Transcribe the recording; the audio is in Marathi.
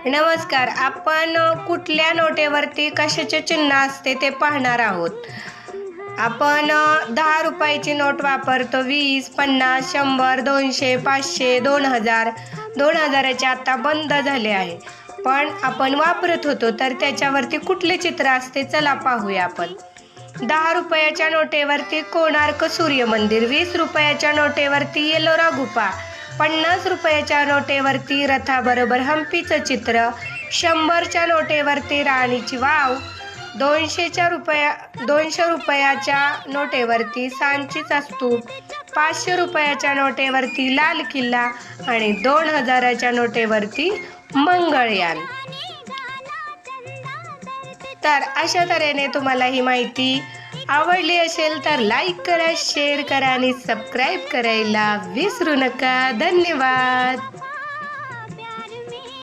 नमस्कार. आपण कुठल्या नोटेवरती कशाचे चिन्ह असते ते पाहणार आहोत. आपण 10 रुपयाची नोट वापरतो. 20, 50, 100, 200, 500, 2000. 2000चे आता बंद झाले आहे. पण आपण वापरत होतो तर त्याच्यावरती कुठले चित्र असते चला पाहूया आपण. 10 रुपयाच्या नोटेवरती कोणार्क सूर्य मंदिर, 20 रुपयाच्या नोटेवरती येलोरा गुफा, 50 रुपयाच्या नोटेवरती रथाबरोबर हम्पीचं चित्र, 100च्या नोटेवरती राणीची वाव, 200 रुपयाच्या नोटेवरती सांचीचा स्तूप, 500 रुपयाच्या नोटेवरती लाल किल्ला आणि 2000च्या नोटेवरती मंगळयान. तर अशा तऱ्हेने तुम्हाला ही माहिती आवडली असेल तर लाईक करा, शेअर करा आणि सबस्क्राईब करायला विसरू नका. धन्यवाद.